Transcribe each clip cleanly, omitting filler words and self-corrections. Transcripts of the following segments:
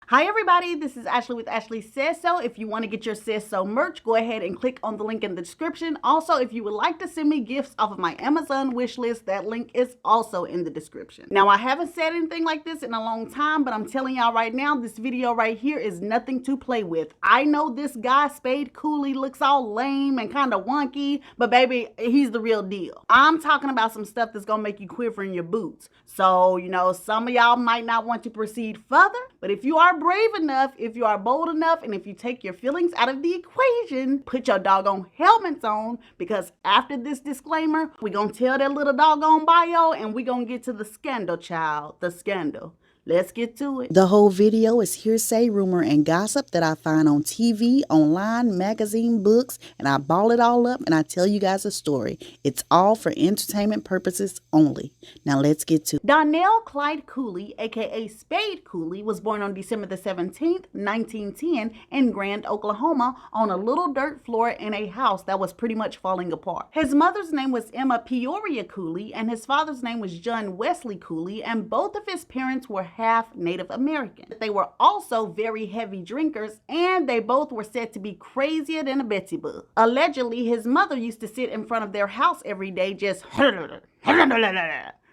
Hi everybody, this is Ashley with Ashley Says So. If you want to get your Says So merch, go ahead and click on the link in the description. Also, if you would like to send me gifts off of my Amazon wish list, that link is also in the description. Now, I haven't said anything like this in a long time, but I'm telling y'all right now, this video right here is nothing to play with. I know this guy, Spade Cooley, looks all lame and kind of wonky, but baby, he's the real deal. I'm talking about some stuff that's gonna make you quiver in your boots. So, you know, some of y'all might not want to proceed further, but if you are brave enough, if you are bold enough, and if you take your feelings out of the equation, put your doggone helmets on, because after this disclaimer, we're gonna tell that little doggone bio and we're gonna get to the scandal, child. The scandal. Let's get to it. The whole video is hearsay, rumor, and gossip that I find on TV, online, magazine, books, and I ball it all up and I tell you guys a story. It's all for entertainment purposes only. Now let's get to it. Donnell Clyde Cooley, aka Spade Cooley, was born on December the 17th, 1910 in Grand, Oklahoma, on a little dirt floor in a house that was pretty much falling apart. His mother's name was Emma Peoria Cooley and his father's name was John Wesley Cooley, and both of his parents were half Native American. They were also very heavy drinkers, and they both were said to be crazier than a Betsy bug. Allegedly, his mother used to sit in front of their house every day just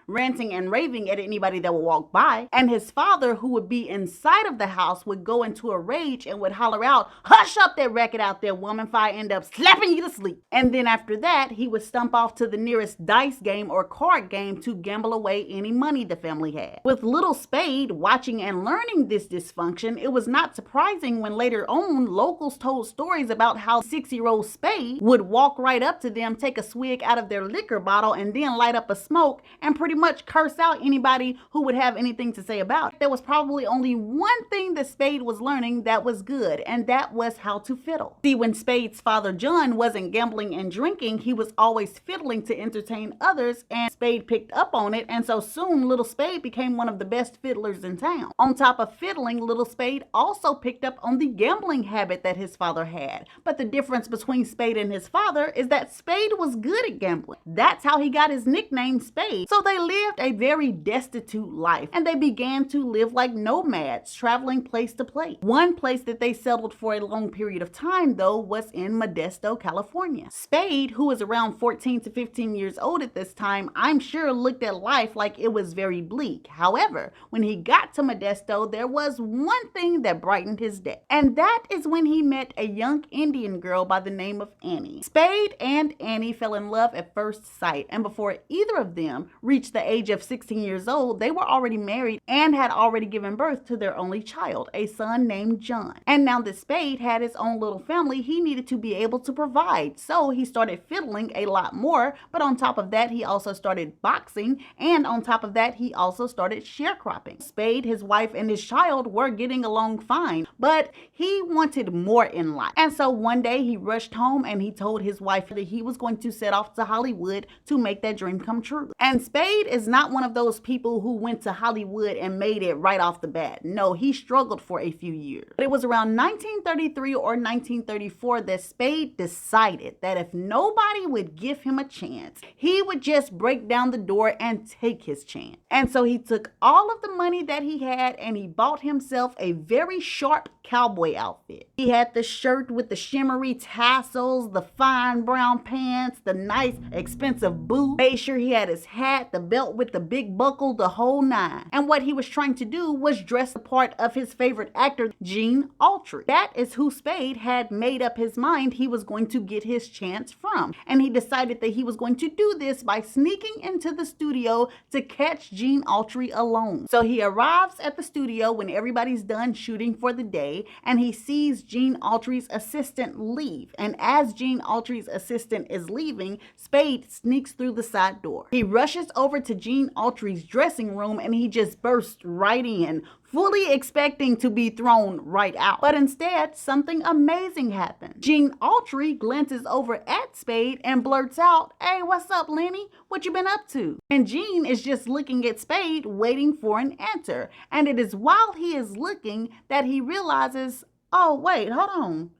ranting and raving at anybody that would walk by. And his father, who would be inside of the house, would go into a rage and would holler out, "Hush up that racket out there, woman, if I end up slapping you to sleep." And then after that, he would stump off to the nearest dice game or card game to gamble away any money the family had. With little Spade watching and learning this dysfunction, it was not surprising when later on, locals told stories about how 6-year-old Spade would walk right up to them, take a swig out of their liquor bottle, and then light up a smoke and pretty much curse out anybody who would have anything to say about it. There was probably only one thing that Spade was learning that was good, and that was how to fiddle. See, when Spade's father John wasn't gambling and drinking, he was always fiddling to entertain others, and Spade picked up on it, and so soon little Spade became one of the best fiddlers in town. On top of fiddling, little Spade also picked up on the gambling habit that his father had. But the difference between Spade and his father is that Spade was good at gambling. That's how he got his nickname Spade. So they lived a very destitute life, and they began to live like nomads, traveling place to place. One place that they settled for a long period of time, though, was in Modesto, California. Spade, who was around 14 to 15 years old at this time, I'm sure looked at life like it was very bleak. However, when he got to Modesto, there was one thing that brightened his day, and that is when he met a young Indian girl by the name of Annie. Spade and Annie fell in love at first sight, and before either of them reached the age of 16 years old, they were already married and had already given birth to their only child, a son named John. And now that Spade had his own little family, he needed to be able to provide. So he started fiddling a lot more, but on top of that, he also started boxing, and on top of that, he also started sharecropping. Spade, his wife, and his child were getting along fine, but he wanted more in life. And so one day he rushed home and he told his wife that he was going to set off to Hollywood to make that dream come true. And Spade is not one of those people who went to Hollywood and made it right off the bat. No, he struggled for a few years. But it was around 1933 or 1934 that Spade decided that if nobody would give him a chance, he would just break down the door and take his chance. And so he took all of the money that he had and he bought himself a very sharp cowboy outfit. He had the shirt with the shimmery tassels, the fine brown pants, the nice expensive boot. Made sure he had his hat, the belt with the big buckle, the whole nine. And what he was trying to do was dress the part of his favorite actor, Gene Autry. That is who Spade had made up his mind he was going to get his chance from. And he decided that he was going to do this by sneaking into the studio to catch Gene Autry alone. So he arrives at the studio when everybody's done shooting for the day, and he sees Gene Autry's assistant leave. And as Gene Autry's assistant is leaving, Spade sneaks through the side door. He rushes over to Gene Autry's dressing room and he just bursts right in, fully expecting to be thrown right out. But instead, something amazing happens. Gene Autry glances over at Spade and blurts out, "Hey, what's up, Lenny? What you been up to?" And Gene is just looking at Spade, waiting for an answer. And it is while he is looking that he realizes, oh, wait, hold on.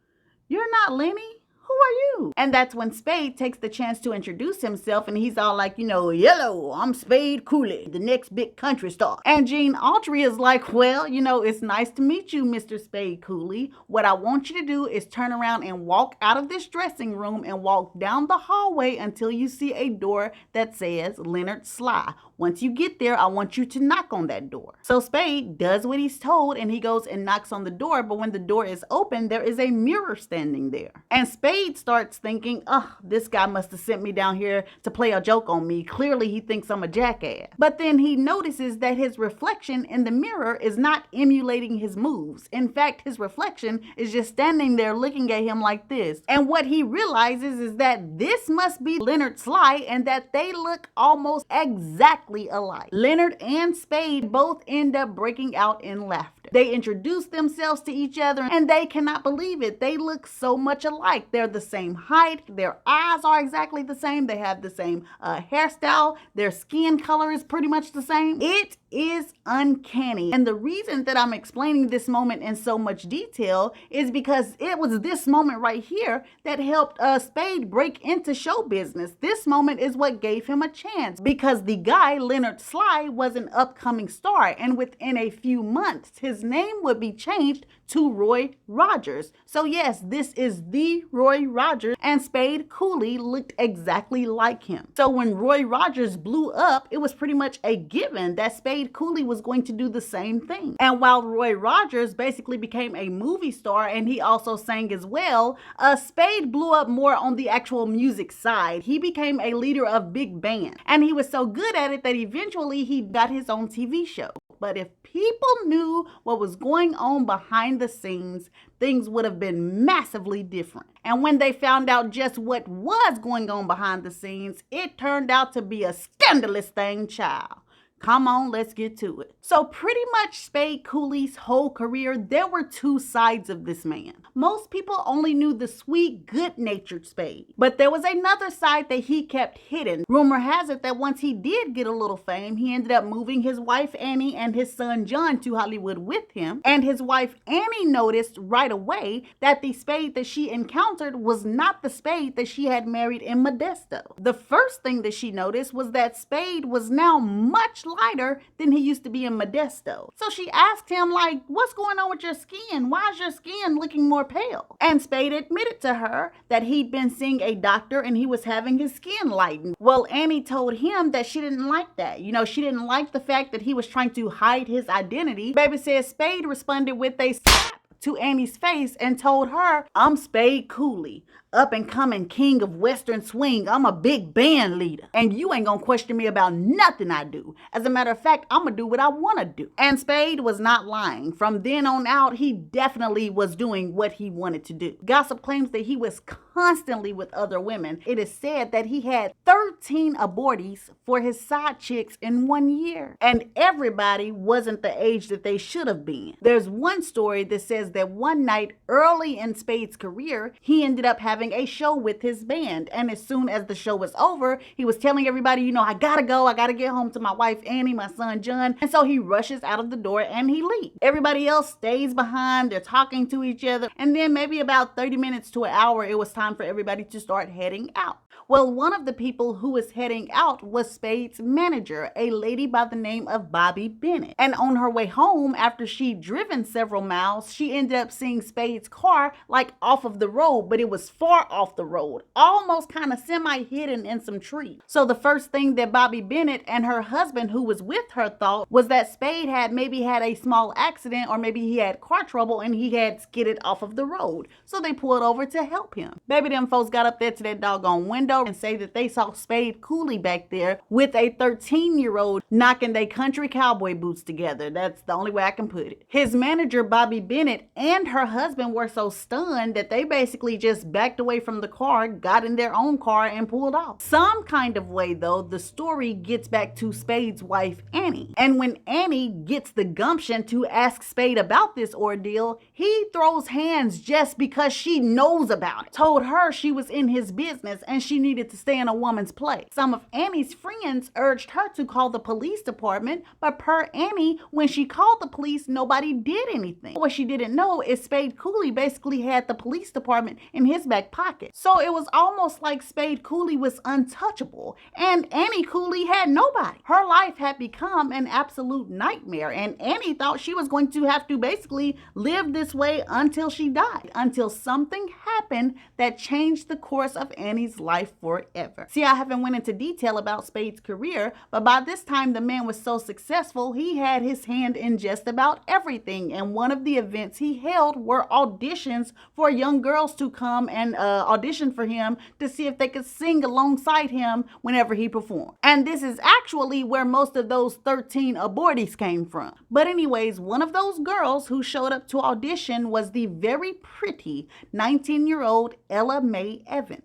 You're not Lenny? Who are you? And that's when Spade takes the chance to introduce himself, and he's all like, yellow, I'm Spade Cooley, the next big country star. And Gene Autry is like, well, it's nice to meet you, Mr. Spade Cooley. What I want you to do is turn around and walk out of this dressing room and walk down the hallway until you see a door that says Leonard Sly. Once you get there, I want you to knock on that door. So Spade does what he's told, and he goes and knocks on the door, but when the door is open, there is a mirror standing there. And Spade starts thinking, this guy must have sent me down here to play a joke on me. Clearly, he thinks I'm a jackass. But then he notices that his reflection in the mirror is not emulating his moves. In fact, his reflection is just standing there looking at him like this. And what he realizes is that this must be Leonard Sly, and that they look almost exactly alike. Leonard and Spade both end up breaking out in laughter. They introduce themselves to each other, and they cannot believe it. They look so much alike. They're the same height. Their eyes are exactly the same. They have the same hairstyle. Their skin color is pretty much the same. It is uncanny. And the reason that I'm explaining this moment in so much detail is because it was this moment right here that helped Spade break into show business. This moment is what gave him a chance, because the guy, Leonard Sly, was an upcoming star, and within a few months, his name would be changed to Roy Rogers. So yes, this is the Roy Rogers, and Spade Cooley looked exactly like him. So when Roy Rogers blew up, it was pretty much a given that Spade Cooley was going to do the same thing. And while Roy Rogers basically became a movie star, and he also sang as well, Spade blew up more on the actual music side. He became a leader of big band, and he was so good at it that eventually he got his own TV show. But if people knew what was going on behind the scenes, things would have been massively different. And when they found out just what was going on behind the scenes, it turned out to be a scandalous thing, child. Come on, let's get to it. So pretty much Spade Cooley's whole career, there were two sides of this man. Most people only knew the sweet, good-natured Spade, but there was another side that he kept hidden. Rumor has it that once he did get a little fame, he ended up moving his wife Annie and his son John to Hollywood with him. And his wife Annie noticed right away that the Spade that she encountered was not the Spade that she had married in Modesto. The first thing that she noticed was that Spade was now much lighter than he used to be in Modesto. So she asked him, like, what's going on with your skin? Why is your skin looking more pale? And Spade admitted to her that he'd been seeing a doctor and he was having his skin lightened. Well, Annie told him that she didn't like that. She didn't like the fact that he was trying to hide his identity. Baby says Spade responded with a slap to Annie's face and told her, I'm Spade Cooley, up and coming king of Western swing. I'm a big band leader, and you ain't gonna question me about nothing I do. As a matter of fact, I'm gonna do what I want to do. And Spade was not lying. From then on out, he definitely was doing what he wanted to do. Gossip claims that he was constantly with other women. It is said that he had 13 abortees for his side chicks in 1 year, and everybody wasn't the age that they should have been. There's one story that says that one night early in Spade's career, he ended up having a show with his band, and as soon as the show was over, he was telling everybody, I gotta go, I gotta get home to my wife Annie, my son John. And so he rushes out of the door and he leaves. Everybody else stays behind. They're talking to each other, and then maybe about 30 minutes to an hour, it was time for everybody to start heading out. Well, one of the people who was heading out was Spade's manager, a lady by the name of Bobby Bennett. And on her way home, after she'd driven several miles, she ended up seeing Spade's car like off of the road, but it was far off the road, almost kind of semi-hidden in some trees. So the first thing that Bobby Bennett and her husband, who was with her, thought was that Spade had maybe had a small accident, or maybe he had car trouble and he had skidded off of the road. So they pulled over to help him. Baby, them folks got up there to that doggone window and say that they saw Spade Cooley back there with a 13-year-old knocking their country cowboy boots together. That's the only way I can put it. His manager, Bobby Bennett, and her husband were so stunned that they basically just backed away from the car, got in their own car, and pulled off. Some kind of way, though, the story gets back to Spade's wife, Annie. And when Annie gets the gumption to ask Spade about this ordeal, he throws hands just because she knows about it. Told her she was in his business and she she needed to stay in a woman's place. Some of Annie's friends urged her to call the police department, but per Annie, when she called the police, nobody did anything. What she didn't know is Spade Cooley basically had the police department in his back pocket. So it was almost like Spade Cooley was untouchable, and Annie Cooley had nobody. Her life had become an absolute nightmare, and Annie thought she was going to have to basically live this way until she died, until something happened that changed the course of Annie's life forever. See, I haven't went into detail about Spade's career, but by this time the man was so successful, he had his hand in just about everything, and one of the events he held were auditions for young girls to come and audition for him to see if they could sing alongside him whenever he performed. And this is actually where most of those 13 abortees came from. But anyways, one of those girls who showed up to audition was the very pretty 19-year-old Ella Mae Evans.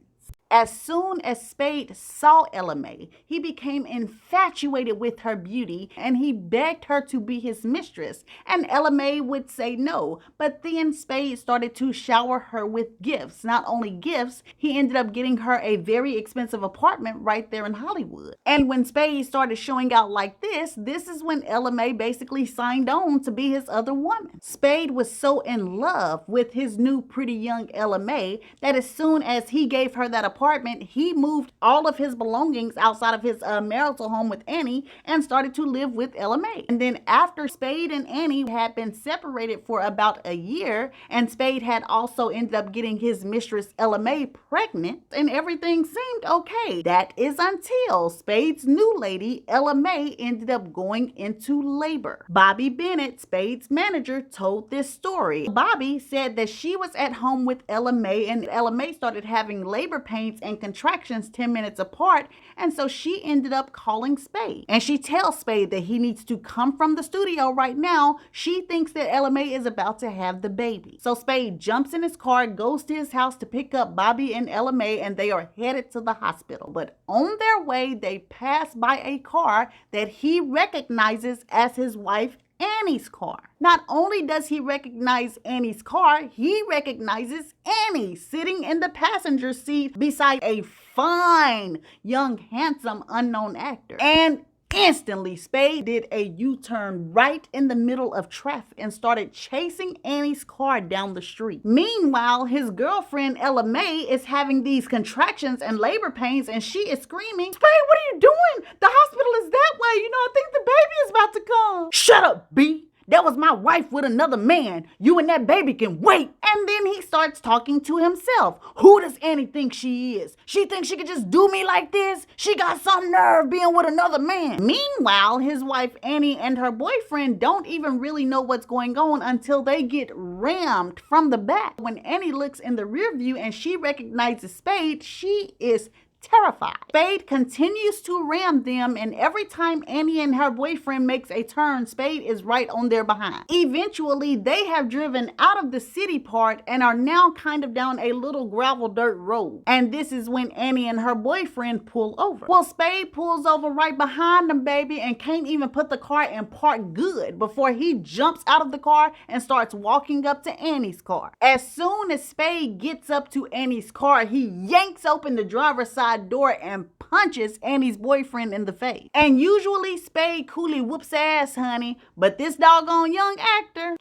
As soon as Spade saw Ella Mae, he became infatuated with her beauty and he begged her to be his mistress. And Ella Mae would say no, but then Spade started to shower her with gifts. Not only gifts, he ended up getting her a very expensive apartment right there in Hollywood. And when Spade started showing out like this is when Ella Mae basically signed on to be his other woman. Spade was so in love with his new pretty young Ella Mae that as soon as he gave her that apartment, he moved all of his belongings outside of his marital home with Annie and started to live with Ella Mae. And then after Spade and Annie had been separated for about a year, and Spade had also ended up getting his mistress Ella Mae pregnant, and everything seemed okay. That is until Spade's new lady, Ella Mae, ended up going into labor. Bobby Bennett, Spade's manager, told this story. Bobby said that she was at home with Ella Mae, and Ella Mae started having labor pains and contractions 10 minutes apart, and so she ended up calling Spade. And she tells Spade that he needs to come from the studio right now. She thinks that Ella Mae is about to have the baby. So Spade jumps in his car, goes to his house to pick up Bobby and Ella Mae, and they are headed to the hospital. But on their way, they pass by a car that he recognizes as his wife Annie's car. Not only does he recognize Annie's car, he recognizes Annie sitting in the passenger seat beside a fine, young, handsome, unknown actor. And instantly, Spade did a U-turn right in the middle of traffic and started chasing Annie's car down the street. Meanwhile, his girlfriend Ella Mae is having these contractions and labor pains, and she is screaming, "Spade, what are you doing? The hospital is that way. I think the baby is about to come." "Shut up, B. That was my wife with another man. You and that baby can wait." And then he starts talking to himself. Who does Annie think she is? She thinks she could just do me like this? She got some nerve being with another man. Meanwhile, his wife Annie and her boyfriend don't even really know what's going on until they get rammed from the back. When Annie looks in the rear view and she recognizes Spade, she is terrified. Spade continues to ram them, and every time Annie and her boyfriend makes a turn, Spade is right on their behind. Eventually, they have driven out of the city part and are now kind of down a little gravel dirt road. And this is when Annie and her boyfriend pull over. Well, Spade pulls over right behind them, baby, and can't even put the car in park good before he jumps out of the car and starts walking up to Annie's car. As soon as Spade gets up to Annie's car, he yanks open the driver's side door and punches Annie's boyfriend in the face. And usually Spade Cooley whoops ass, honey, but this doggone young actor,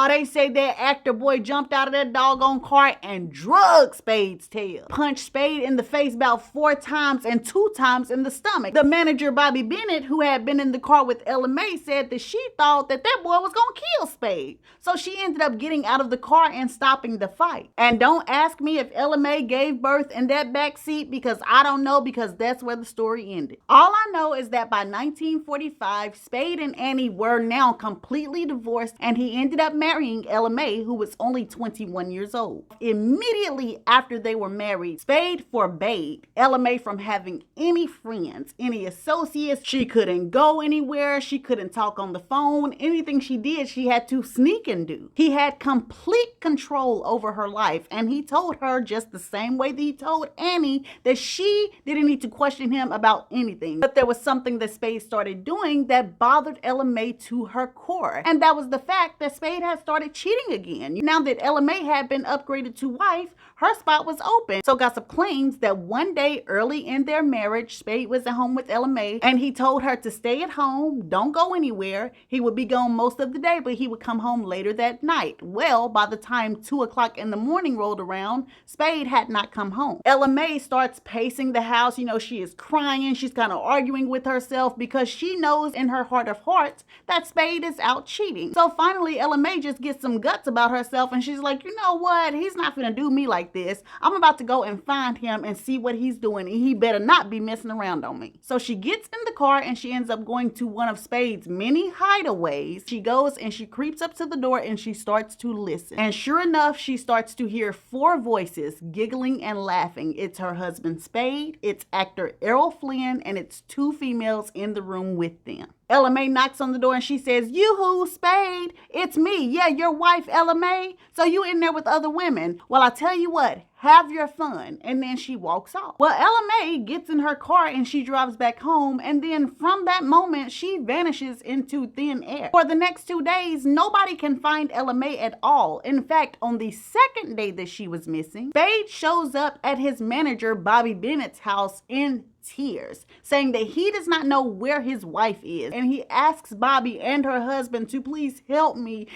they say that actor boy jumped out of that doggone car and drugged Spade's tail. Punched Spade in the face about 4 times and 2 times in the stomach. The manager, Bobby Bennett, who had been in the car with Ella Mae, said that she thought that boy was gonna kill Spade. So she ended up getting out of the car and stopping the fight. And don't ask me if Ella Mae gave birth in that back seat, because I don't know, because that's where the story ended. All I know is that by 1945, Spade and Annie were now completely divorced, and he ended up marrying Ella Mae, who was only 21 years old. Immediately after they were married, Spade forbade Ella Mae from having any friends, any associates. She couldn't go anywhere. She couldn't talk on the phone. Anything she did, she had to sneak and do. He had complete control over her life, and he told her just the same way that he told Annie that she She didn't need to question him about anything. But there was something that Spade started doing that bothered Ella May to her core. And that was the fact that Spade had started cheating again. Now that Ella May had been upgraded to wife, her spot was open. So gossip claims that one day early in their marriage, Spade was at home with Ella May and he told her to stay at home, don't go anywhere. He would be gone most of the day, but he would come home later that night. Well, by the time 2 o'clock in the morning rolled around, Spade had not come home. Ella May starts pacing the house. She is crying. She's kind of arguing with herself because she knows in her heart of hearts that Spade is out cheating. So finally, Ella May just gets some guts about herself and she's like, you know what? He's not gonna do me like this. I'm about to go and find him and see what he's doing, and he better not be messing around on me. So she gets in the car and she ends up going to one of Spade's many hideaways. She goes and she creeps up to the door and she starts to listen. And sure enough, she starts to hear 4 voices giggling and laughing. It's her husband Spade, it's actor Errol Flynn, and it's 2 females in the room with them. Ella May knocks on the door and she says, "Yoo-hoo, Spade, it's me. Yeah, your wife, Ella May. So you in there with other women. Well, I tell you what, have your fun." And then she walks off. Well, Ella May gets in her car and she drives back home. And then from that moment, she vanishes into thin air. For the next 2 days, nobody can find Ella May at all. In fact, on the second day that she was missing, Spade shows up at his manager, Bobby Bennett's house in tears, saying that he does not know where his wife is, and he asks Bobby and her husband to please help me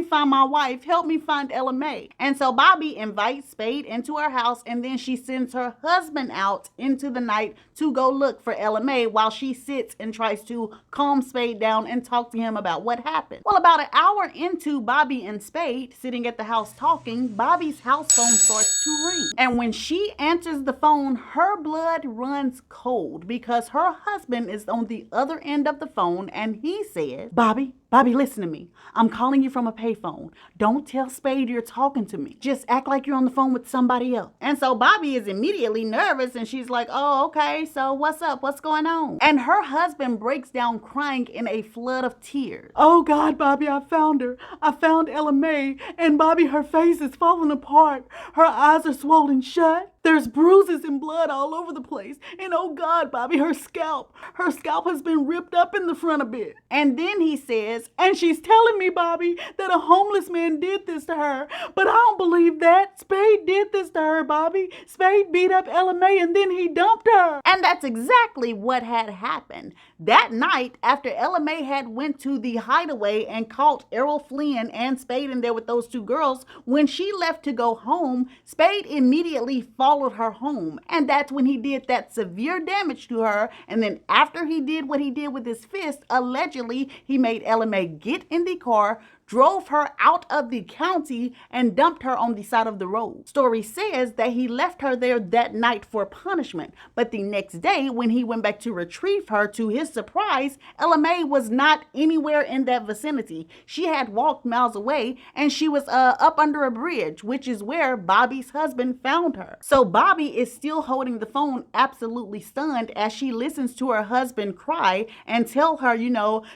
find my wife, help me find Ella May. And so Bobby invites Spade into her house, and then she sends her husband out into the night to go look for Ella May while she sits and tries to calm Spade down and talk to him about what happened. Well, about an hour into Bobby and Spade sitting at the house talking, Bobby's house phone starts to ring, and when she answers the phone, her blood runs cold because her husband is on the other end of the phone, and he says, Bobby, listen to me. I'm calling you from a payphone. Don't tell Spade you're talking to me. Just act like you're on the phone with somebody else." And so Bobby is immediately nervous and she's like, "Oh, okay, so what's up? What's going on?" And her husband breaks down crying in a flood of tears. "Oh God, Bobby, I found her. I found Ella May, and Bobby, her face is falling apart. Her eyes are swollen shut. There's bruises and blood all over the place. And oh God, Bobby, her scalp has been ripped up in the front a bit." And then he says, "And she's telling me, Bobby, that a homeless man did this to her. But I don't believe that. Spade did this to her, Bobby. Spade beat up Ella May and then he dumped her." And that's exactly what had happened. That night, after Ella May had went to the hideaway and caught Errol Flynn and Spade in there with those 2 girls, when she left to go home, Spade immediately followed her home. And that's when he did that severe damage to her. And then after he did what he did with his fist, allegedly, he made Ella May get in the car, drove her out of the county, and dumped her on the side of the road. Story says that he left her there that night for punishment, but the next day when he went back to retrieve her, to his surprise, Ella May was not anywhere in that vicinity. She had walked miles away, and she was up under a bridge, which is where Bobby's husband found her. So Bobby is still holding the phone, absolutely stunned, as she listens to her husband cry and tell her,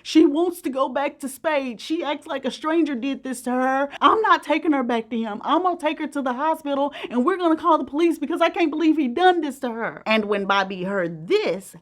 she wants to go back to Spade. She acts like a stranger did this to her. I'm not taking her back to him. I'm gonna take her to the hospital and we're gonna call the police because I can't believe he done this to her. And when Bobby heard this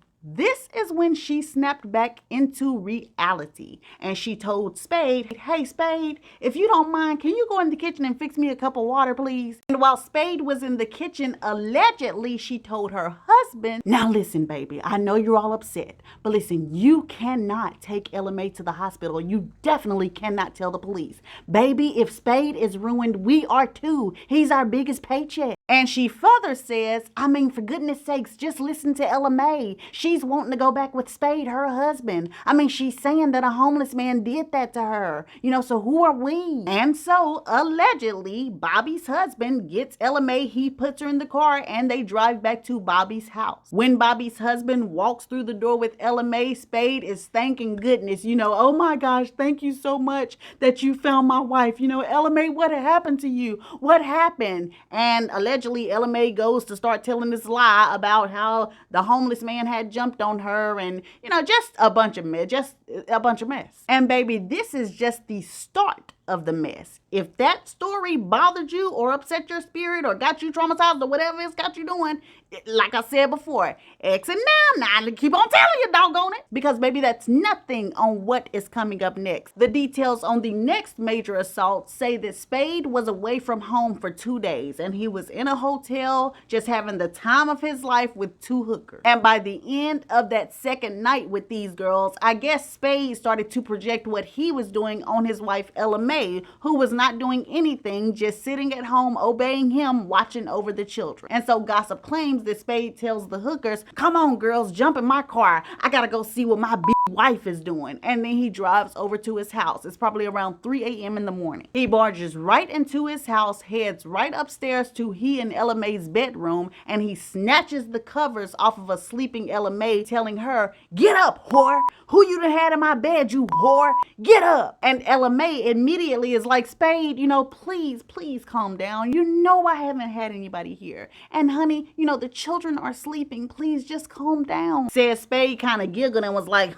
is when she snapped back into reality, and she told Spade, "Hey Spade, if you don't mind, can you go in the kitchen and fix me a cup of water, please?" And while Spade was in the kitchen, allegedly she told her husband, "Now listen, baby, I know you're all upset, but listen, you cannot take Ella May to the hospital. You definitely cannot tell the police. Baby, if Spade is ruined, we are too. He's our biggest paycheck." And she further says, for goodness sakes, just listen to Ella May. She's wanting to go back with Spade, her husband. She's saying that a homeless man did that to her. So who are we? And so, allegedly, Bobby's husband gets Ella May, he puts her in the car, and they drive back to Bobby's house. When Bobby's husband walks through the door with Ella May, Spade is thanking goodness, "Oh my gosh, thank you so much that you found my wife. Ella May, what happened to you? What happened?" And allegedly, Ella May goes to start telling this lie about how the homeless man had jumped on her, and just a bunch of mess. And baby, this is just the start of the mess. If that story bothered you or upset your spirit or got you traumatized or whatever it's got you doing, like I said before, exit now, keep on telling you, doggone it. Because baby, that's nothing on what is coming up next. The details on the next major assault say that Spade was away from home for 2 days and he was in a hotel just having the time of his life with 2 hookers. And by the end of that second night with these girls, I guess Spade started to project what he was doing on his wife Ella Mae, who was not doing anything, just sitting at home obeying him, watching over the children. And so gossip claims that Spade tells the hookers, "Come on girls, jump in my car. I gotta go see what my wife is doing." And then he drives over to his house. It's probably around 3 a.m. in the morning. He barges right into his house, heads right upstairs to he and Ella Mae's bedroom, and he snatches the covers off of a sleeping Ella Mae, telling her, "Get up, whore. Who you done had in my bed, you whore? Get up." And Ella Mae immediately is like, "Spade, please calm down. You know I haven't had anybody here. And honey, the children are sleeping. Please just calm down." Said Spade kind of giggled and was like,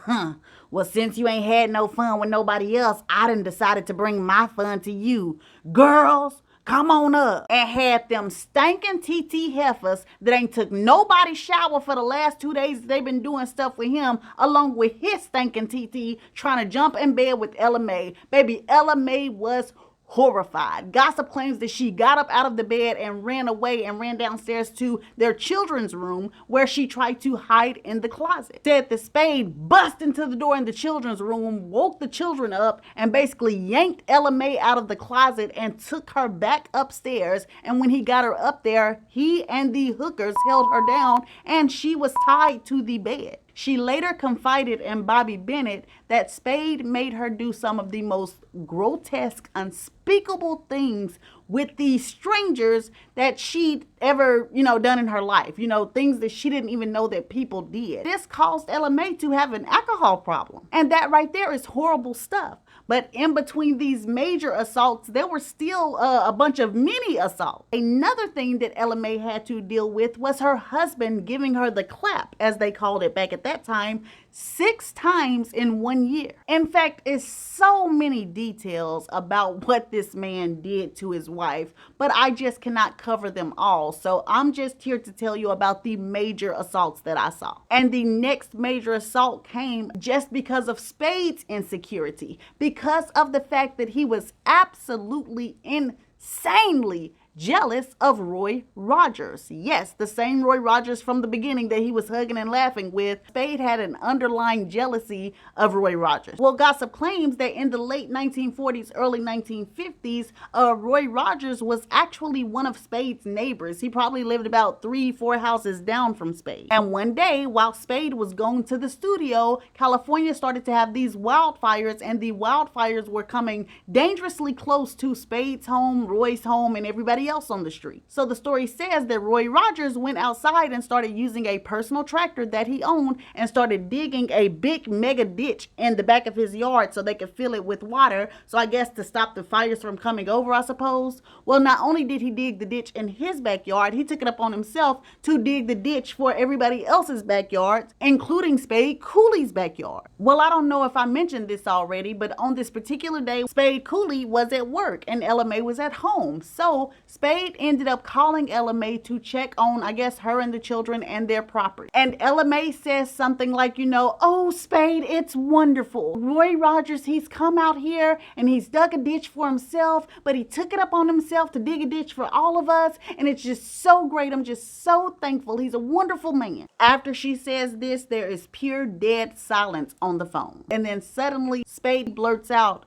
"Well, since you ain't had no fun with nobody else, I done decided to bring my fun to you. Girls, come on up." And had them stinking TT heifers that ain't took nobody's shower for the last 2 days they've been doing stuff with him, along with his stinking TT, trying to jump in bed with Ella Mae. Baby, Ella Mae was horrified. Gossip claims that she got up out of the bed and ran away and ran downstairs to their children's room, where she tried to hide in the closet. Said that Spade bust into the door in the children's room, woke the children up, and basically yanked Ella Mae out of the closet and took her back upstairs. And when he got her up there, he and the hookers held her down and she was tied to the bed. She later confided in Bobby Bennett that Spade made her do some of the most grotesque, unspeakable things with these strangers that she'd ever, done in her life. Things that she didn't even know that people did. This caused Ella Mae to have an alcohol problem. And that right there is horrible stuff. But in between these major assaults, there were still a bunch of mini assaults. Another thing that Ella Mae had to deal with was her husband giving her the clap, as they called it back at that time, 6 times in 1 year. In fact, it's so many details about what this man did to his wife, but I just cannot cover them all. So I'm just here to tell you about the major assaults that I saw. And the next major assault came just because of Spade's insecurity, because of the fact that he was absolutely insanely jealous of Roy Rogers. Yes, the same Roy Rogers from the beginning that he was hugging and laughing with. Spade had an underlying jealousy of Roy Rogers. Well, gossip claims that in the late 1940s, early 1950s, Roy Rogers was actually one of Spade's neighbors. He probably lived about 3-4 houses down from Spade. And one day, while Spade was going to the studio, California started to have these wildfires, and the wildfires were coming dangerously close to Spade's home, Roy's home, and everybody else on the street. So the story says that Roy Rogers went outside and started using a personal tractor that he owned and started digging a big mega ditch in the back of his yard so they could fill it with water. So I guess to stop the fires from coming over, I suppose. Well, not only did he dig the ditch in his backyard, he took it up on himself to dig the ditch for everybody else's backyards, including Spade Cooley's backyard. Well, I don't know if I mentioned this already, but on this particular day, Spade Cooley was at work and Ella Mae was at home. So Spade ended up calling Ella Mae to check on, I guess, her and the children and their property. And Ella Mae says something like, "Oh, Spade, it's wonderful. Roy Rogers, he's come out here and he's dug a ditch for himself, but he took it up on himself to dig a ditch for all of us. And it's just so great. I'm just so thankful. He's a wonderful man." After she says this, there is pure dead silence on the phone. And then suddenly Spade blurts out,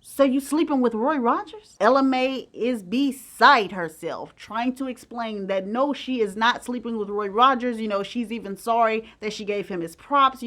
"So you sleeping with Roy Rogers?" Ella Mae is beside herself, trying to explain that no, she is not sleeping with Roy Rogers. She's even sorry that she gave him his props.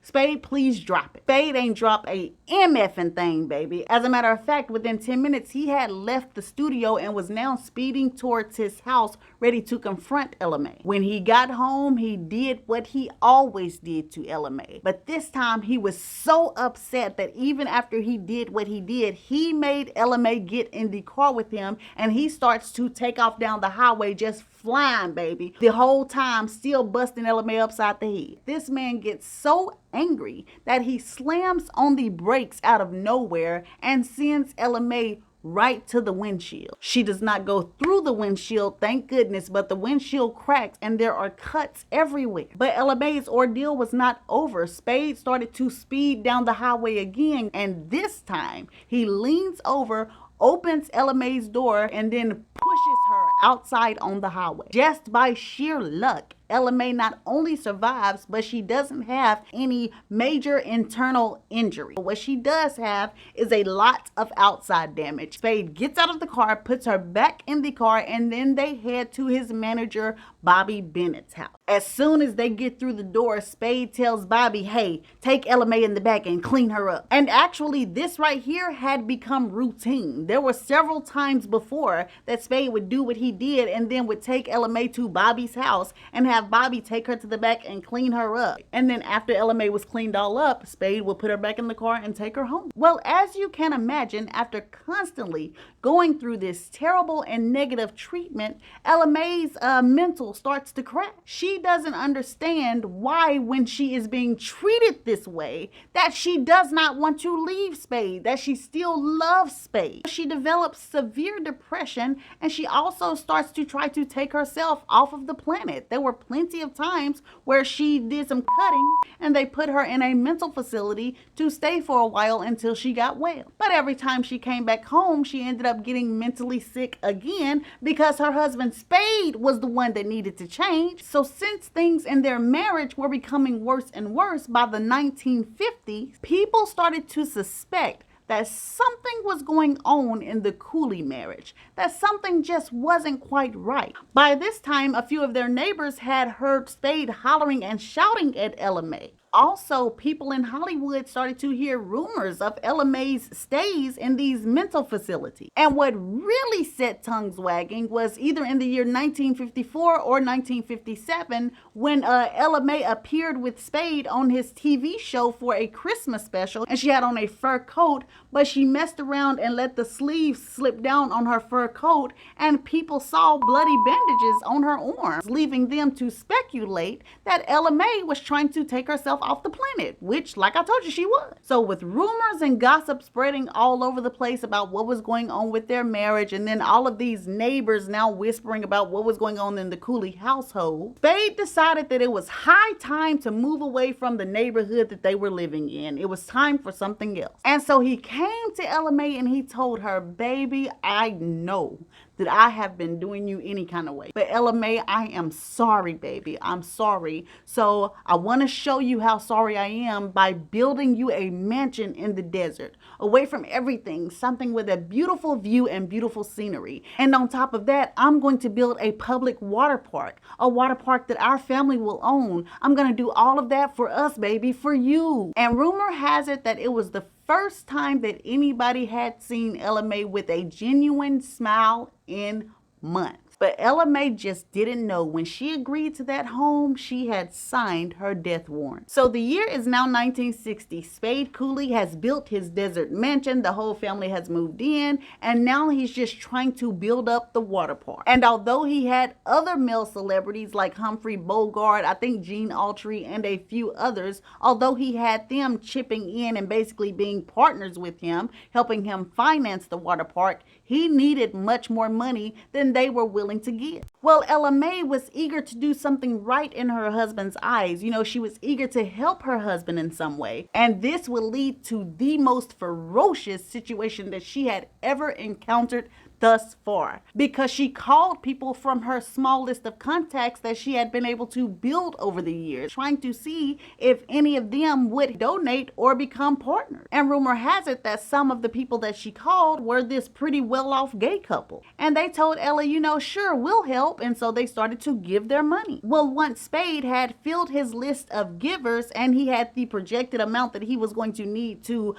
Spade, please drop it. Spade ain't drop a MFing thing, baby. As a matter of fact, within 10 minutes, he had left the studio and was now speeding towards his house, ready to confront Ella Mae. When he got home, he did what he always did to Ella Mae. But this time, he was so upset that even after he did what he did, did, he made Ella Mae get in the car with him, and he starts to take off down the highway, just flying, baby. The whole time still busting Ella Mae upside the head. This man gets so angry that he slams on the brakes out of nowhere and sends Ella Mae right to the windshield. She does not go through the windshield, thank goodness, but the windshield cracked and there are cuts everywhere. But Ella Mae's ordeal was not over. Spade started to speed down the highway again, and this time he leans over, opens Ella Mae's door, and then pushes her outside on the highway. Just by sheer luck, Ella Mae not only survives, but she doesn't have any major internal injury. What she does have is a lot of outside damage. Spade gets out of the car, puts her back in the car, and then they head to his manager, Bobby Bennett's house. As soon as they get through the door, Spade tells Bobby, hey, take Ella Mae in the back and clean her up. And actually, this right here had become routine. There were several times before that Spade would do what he did and then would take Ella Mae to Bobby's house and have Bobby take her to the back and clean her up. And then after Ella Mae was cleaned all up, Spade would put her back in the car and take her home. Well, as you can imagine, after constantly going through this terrible and negative treatment, Ella Mae's mental starts to crash. She doesn't understand why, when she is being treated this way, that she does not want to leave Spade, that she still loves Spade. She develops severe depression, and she also starts to try to take herself off of the planet. There were plenty of times where she did some cutting and they put her in a mental facility to stay for a while until she got well. But every time she came back home, she ended up getting mentally sick again because her husband Spade was the one that needed to change. So since things in their marriage were becoming worse and worse, by the 1950s, people started to suspect that something was going on in the Cooley marriage, that something just wasn't quite right. By this time, a few of their neighbors had heard Spade hollering and shouting at Ella Mae. Also, people in Hollywood started to hear rumors of Ella Mae's stays in these mental facilities. And what really set tongues wagging was either in the year 1954 or 1957 when Ella Mae appeared with Spade on his TV show for a Christmas special, and she had on a fur coat, but she messed around and let the sleeves slip down on her fur coat, and people saw bloody bandages on her arms, leaving them to speculate that Ella Mae was trying to take herself off the planet, which, like I told you, she was. So with rumors and gossip spreading all over the place about what was going on with their marriage, and then all of these neighbors now whispering about what was going on in the Cooley household, Spade decided that it was high time to move away from the neighborhood that they were living in. It was time for something else. And so he came to Ella Mae and he told her, baby, I know that I have been doing you any kind of way, but Ella Mae, I am sorry, baby. I'm sorry. So I want to show you how sorry I am by building you a mansion in the desert, away from everything, something with a beautiful view and beautiful scenery. And on top of that, I'm going to build a public water park, a water park that our family will own. I'm going to do all of that for us, baby, for you. And rumor has it that it was the first time that anybody had seen Ella Mae with a genuine smile in months. But Ella Mae just didn't know when she agreed to that home, she had signed her death warrant. So the year is now 1960. Spade Cooley has built his desert mansion. The whole family has moved in, and now he's just trying to build up the water park. And although he had other male celebrities like Humphrey Bogart, I think Gene Autry, and a few others, although he had them chipping in and basically being partners with him, helping him finance the water park, he needed much more money than they were willing to give. Well, Ella Mae was eager to do something right in her husband's eyes. You know, she was eager to help her husband in some way. And this would lead to the most ferocious situation that she had ever encountered thus far, because she called people from her small list of contacts that she had been able to build over the years, trying to see if any of them would donate or become partners. And rumor has it that some of the people that she called were this pretty well-off gay couple. And they told Ella, you know, sure, we'll help. And so they started to give their money. Well, once Spade had filled his list of givers and he had the projected amount that he was going to need to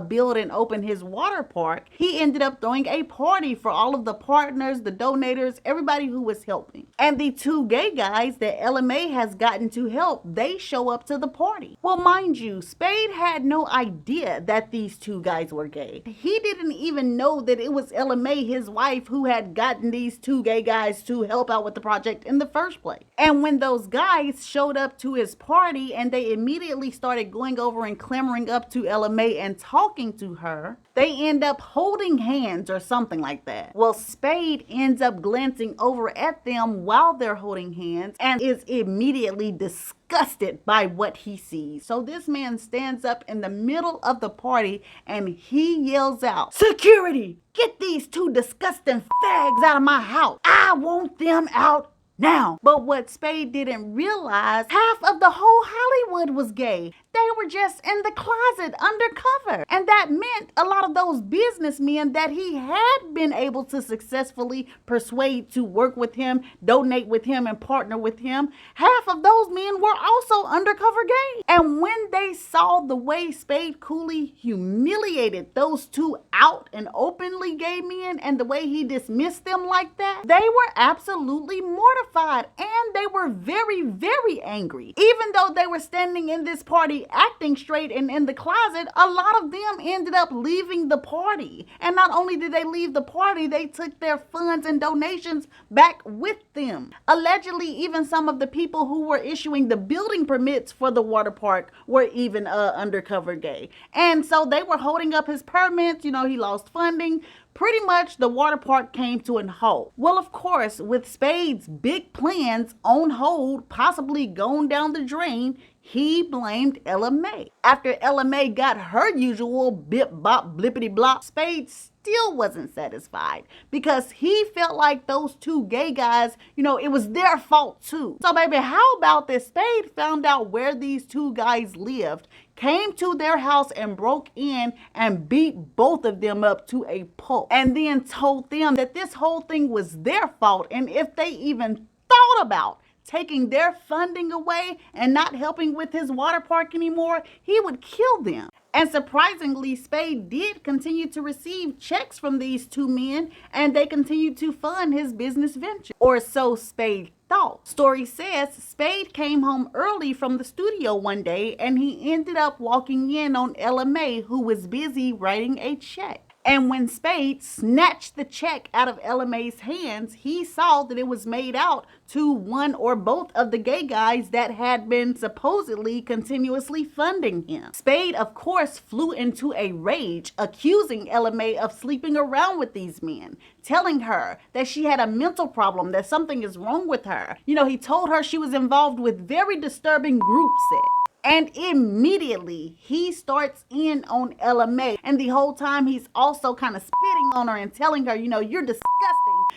build and open his water park, he ended up throwing a party for for all of the partners, the donators, everybody who was helping. And the two gay guys that LMA has gotten to help, they show up to the party. Well, mind you, Spade had no idea that these two guys were gay. He didn't even know that it was LMA, his wife, who had gotten these two gay guys to help out with the project in the first place. And when those guys showed up to his party and they immediately started going over and clamoring up to LMA and talking to her, they end up holding hands or something like that. Well, Spade ends up glancing over at them while they're holding hands and is immediately disgusted by what he sees. So this man stands up in the middle of the party and he yells out, "Security, get these two disgusting fags out of my house. I want them out now." But what Spade didn't realize, half of the whole Hollywood was gay. They were just in the closet undercover. And that meant a lot of those businessmen that he had been able to successfully persuade to work with him, donate with him, and partner with him, half of those men were also undercover gay. And when they saw the way Spade Cooley humiliated those two out and openly gay men and the way he dismissed them like that, they were absolutely mortified and they were very, very angry. Even though they were standing in this party acting straight and in the closet, a lot of them ended up leaving the party. And not only did they leave the party, they took their funds and donations back with them. Allegedly, even some of the people who were issuing the building permits for the water park were even undercover gay. And so they were holding up his permits. You know, he lost funding. Pretty much the water park came to a halt. Well, of course, with Spade's big plans on hold, possibly going down the drain, he blamed LMA. After LMA got her usual bip bop blippity blop, Spade still wasn't satisfied because he felt like those two gay guys, you know, it was their fault too. So baby, how about this? Spade found out where these two guys lived, came to their house and broke in and beat both of them up to a pulp, and then told them that this whole thing was their fault, and if they even thought about taking their funding away and not helping with his water park anymore, he would kill them. And surprisingly, Spade did continue to receive checks from these two men, and they continued to fund his business venture, or so Spade thought. Story says Spade came home early from the studio one day and he ended up walking in on LMA, who was busy writing a check. And when Spade snatched the check out of LMA's hands, he saw that it was made out to one or both of the gay guys that had been supposedly continuously funding him. Spade, of course, flew into a rage, accusing LMA of sleeping around with these men, telling her that she had a mental problem, that something is wrong with her. You know, he told her she was involved with very disturbing group sex. And immediately he starts in on LMA. And the whole time he's also kind of spitting on her and telling her, you know, "You're disgusting.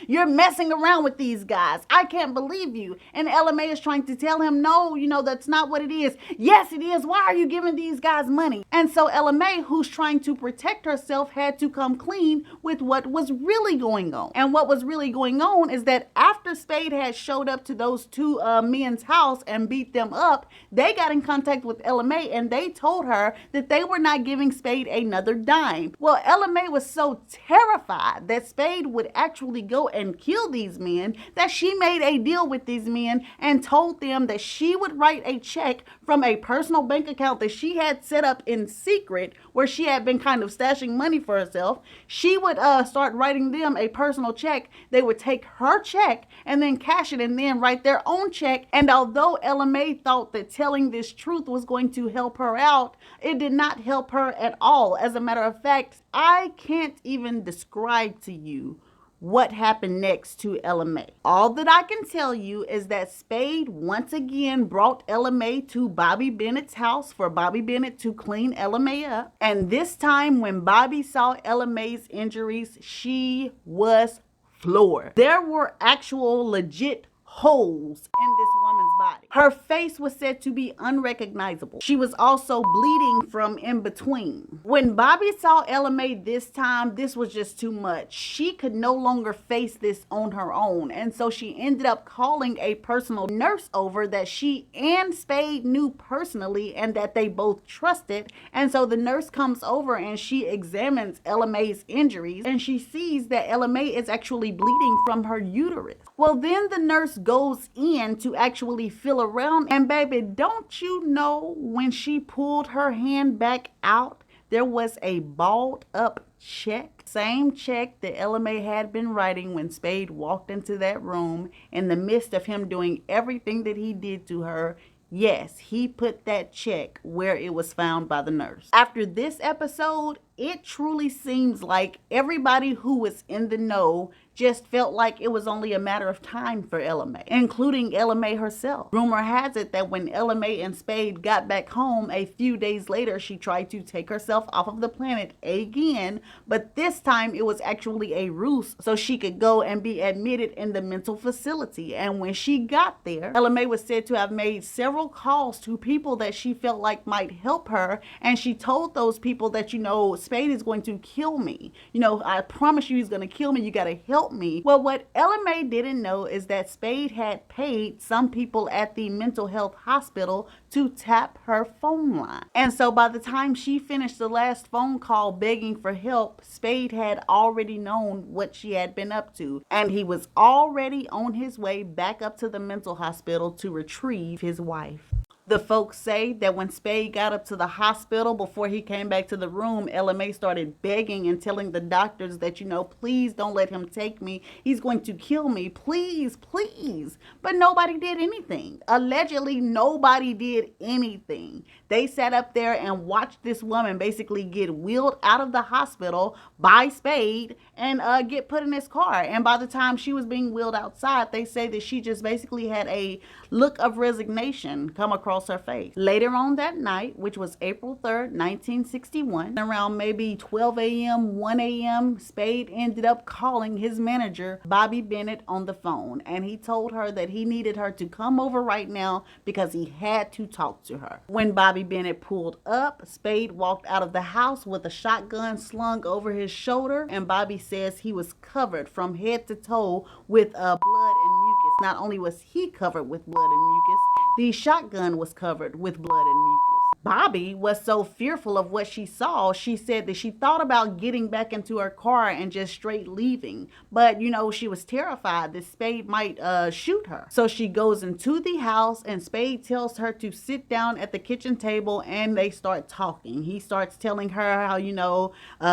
You're messing around with these guys. I can't believe you." And LMA is trying to tell him, "No, you know, that's not what it is." "Yes, it is. Why are you giving these guys money?" And so LMA, who's trying to protect herself, had to come clean with what was really going on. And what was really going on is that after Spade had showed up to those two men's house and beat them up, they got in contact with LMA and they told her that they were not giving Spade another dime. Well, LMA was so terrified that Spade would actually go and kill these men that she made a deal with these men and told them that she would write a check from a personal bank account that she had set up in secret, where she had been kind of stashing money for herself. She would start writing them a personal check. They would take her check and then cash it and then write their own check. And although LMA thought that telling this truth was going to help her out, it did not help her at all. As a matter of fact, I can't even describe to you what happened next to LMA. All that I can tell you is that Spade once again brought LMA to Bobby Bennett's house for Bobby Bennett to clean LMA up. And this time when Bobby saw LMA's injuries, she was floored. There were actual legit holes in this woman's body. Her face was said to be unrecognizable. She was also bleeding from in between. When Bobby saw Ella Mae this time, this was just too much. She could no longer face this on her own, and so she ended up calling a personal nurse over that she and Spade knew personally and that they both trusted. And so the nurse comes over and she examines Ella Mae's injuries, and she sees that Ella Mae is actually bleeding from her uterus. Well, then the nurse goes in to actually feel around, and baby, don't you know, when she pulled her hand back out, there was a balled up check. Same check that Ella Mae had been writing when Spade walked into that room in the midst of him doing everything that he did to her. Yes, he put that check where it was found by the nurse. After this episode, it truly seems like everybody who was in the know just felt like it was only a matter of time for Ella Mae, including Ella Mae herself. Rumor has it that when Ella Mae and Spade got back home a few days later, she tried to take herself off of the planet again, but this time it was actually a ruse so she could go and be admitted in the mental facility. And when she got there, Ella Mae was said to have made several calls to people that she felt like might help her, and she told those people that, Spade is going to kill me. I promise you he's going to kill me. You got to help me. Well, what Ella Mae didn't know is that Spade had paid some people at the mental health hospital to tap her phone line. And so by the time she finished the last phone call begging for help, Spade had already known what she had been up to, and he was already on his way back up to the mental hospital to retrieve his wife. The folks say that when Spade got up to the hospital, before he came back to the room, Ella Mae started begging and telling the doctors that, please don't let him take me. He's going to kill me. Please, please. But nobody did anything. Allegedly, nobody did anything. They sat up there and watched this woman basically get wheeled out of the hospital by Spade and get put in his car. And by the time she was being wheeled outside, they say that she just basically had a look of resignation come across her face. Later on that night, which was April 3rd, 1961, around maybe 12 a.m., 1 a.m., Spade ended up calling his manager, Bobby Bennett, on the phone. And he told her that he needed her to come over right now because he had to talk to her. When Bobby Bennett pulled up, Spade walked out of the house with a shotgun slung over his shoulder, and Bobby says he was covered from head to toe with blood and mucus. Not only was he covered with blood and mucus, the shotgun was covered with blood and mucus. Bobby was so fearful of what she saw, she said that she thought about getting back into her car and just straight leaving. But, she was terrified that Spade might shoot her. So she goes into the house, and Spade tells her to sit down at the kitchen table, and they start talking. He starts telling her how,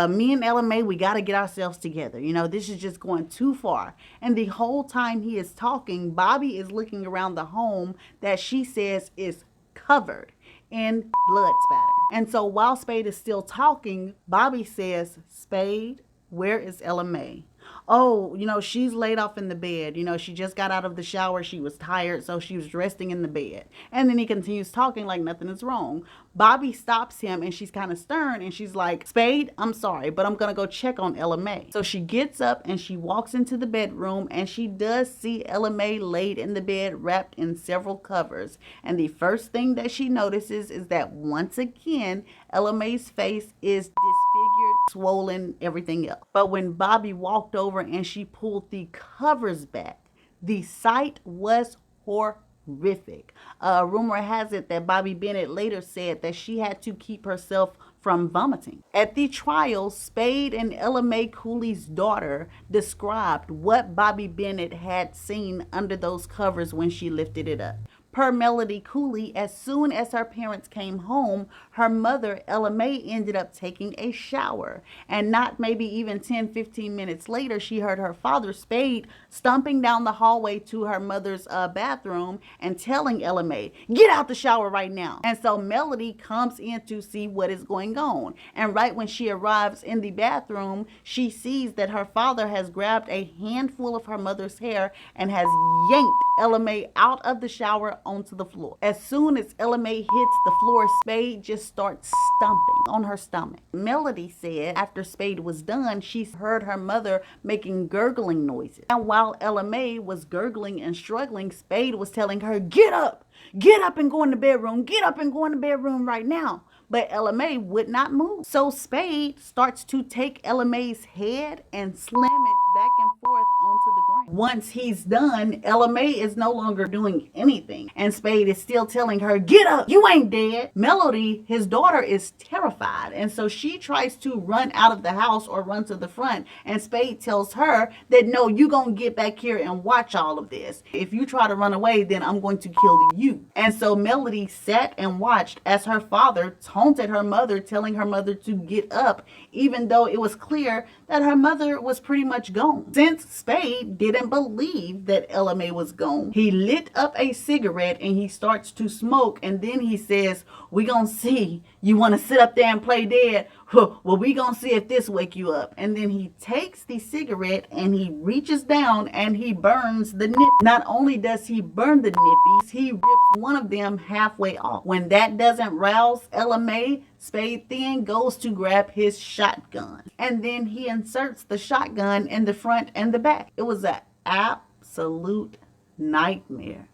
me and Ella Mae, we got to get ourselves together. This is just going too far. And the whole time he is talking, Bobby is looking around the home that she says is covered in blood spatter. And so while Spade is still talking, Bobby says, Spade, where is Ella Mae? Oh, she's laid off in the bed. She just got out of the shower. She was tired, so she was resting in the bed. And then he continues talking like nothing is wrong. Bobby stops him, and she's kind of stern, and she's like, Spade, I'm sorry, but I'm going to go check on Ella Mae. So she gets up, and she walks into the bedroom, and she does see Ella Mae laid in the bed, wrapped in several covers. And the first thing that she notices is that once again, Ella Mae's face is disfigured, swollen, everything else. But when Bobby walked over and she pulled the covers back, the sight was horrific. Rumor has it that Bobby Bennett later said that she had to keep herself from vomiting. At the trial, Spade and Ella Mae Cooley's daughter described what Bobby Bennett had seen under those covers when she lifted it up. Per Melody Cooley, as soon as her parents came home, her mother, Ella Mae, ended up taking a shower. And not maybe even 10-15 minutes later, she heard her father, Spade, stomping down the hallway to her mother's bathroom and telling Ella Mae, get out the shower right now. And so Melody comes in to see what is going on. And right when she arrives in the bathroom, she sees that her father has grabbed a handful of her mother's hair and has yanked Ella Mae out of the shower onto the floor. As soon as Ella Mae hits the floor, Spade just starts stomping on her stomach. Melody said after Spade was done, she heard her mother making gurgling noises. And while Ella Mae was gurgling and struggling, Spade was telling her, get up, Get up and go in the bedroom. Get up and go in the bedroom right now. But Ella Mae would not move. So Spade starts to take Ella Mae's head and slam it back and forth onto the ground. Once he's done, Ella Mae is no longer doing anything. And Spade is still telling her, get up, you ain't dead. Melody, his daughter, is terrified. And so she tries to run out of the house or run to the front. And Spade tells her that, no, you gonna get back here and watch all of this. If you try to run away, then I'm going to kill you. And so Melody sat and watched as her father taunted her mother, telling her mother to get up, even though it was clear that her mother was pretty much gone. Since Spade didn't believe that Ella Mae was gone, he lit up a cigarette and he starts to smoke, and then he says, we gonna see. You want to sit up there and play dead? Well, we gonna see if this wake you up. And then he takes the cigarette and he reaches down and he burns the nip. Not only does he burn the nippies, he rips one of them halfway off. When that doesn't rouse Ella Mae, Spade then goes to grab his shotgun. And then he inserts the shotgun in the front and the back. It was an absolute nightmare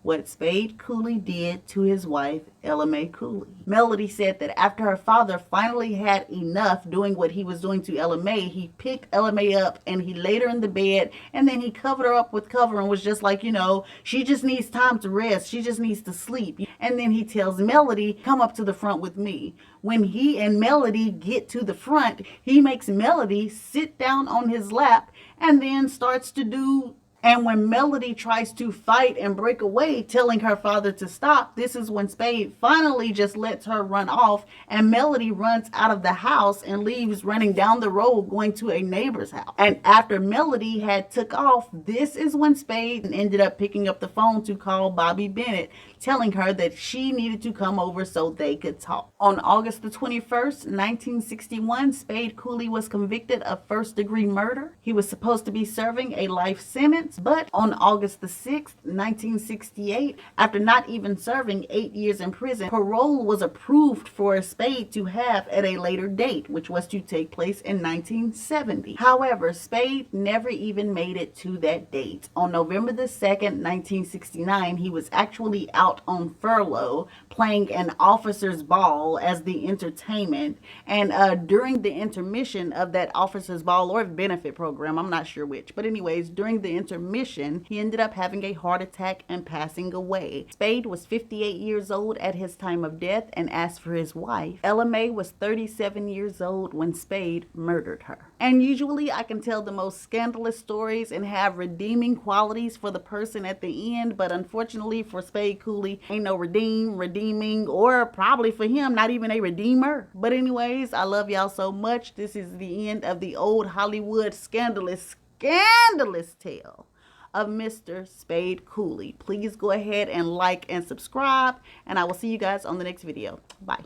what Spade Cooley did to his wife, Ella Mae Cooley. Melody said that after her father finally had enough doing what he was doing to Ella Mae, he picked Ella Mae up and he laid her in the bed, and then he covered her up with cover and was just like, you know, she just needs time to rest. She just needs to sleep. And then he tells Melody, come up to the front with me. When he and Melody get to the front, he makes Melody sit down on his lap and then starts to do. And when Melody tries to fight and break away, telling her father to stop, this is when Spade finally just lets her run off, and Melody runs out of the house and leaves running down the road going to a neighbor's house. And after Melody had took off, this is when Spade ended up picking up the phone to call Bobby Bennett, telling her that she needed to come over so they could talk. On August the 21st, 1961, Spade Cooley was convicted of first-degree murder. He was supposed to be serving a life sentence, but on August the 6th, 1968, after not even serving 8 years in prison, parole was approved for Spade to have at a later date, which was to take place in 1970. However, Spade never even made it to that date. On November the 2nd, 1969, he was actually out on furlough playing an officer's ball as the entertainment, and during the intermission of that officer's ball or benefit program, I'm not sure which, but anyways, during the intermission, he ended up having a heart attack and passing away. Spade was 58 years old at his time of death, and as for his wife, Ella Mae was 37 years old when Spade murdered her. And usually I can tell the most scandalous stories and have redeeming qualities for the person at the end, but unfortunately for Spade Cooley, ain't no redeeming, or probably for him, not even a redeemer. But anyways, I love y'all so much. This is the end of the old Hollywood scandalous tale of Mr. Spade Cooley. Please go ahead and like and subscribe, and I will see you guys on the next video. Bye.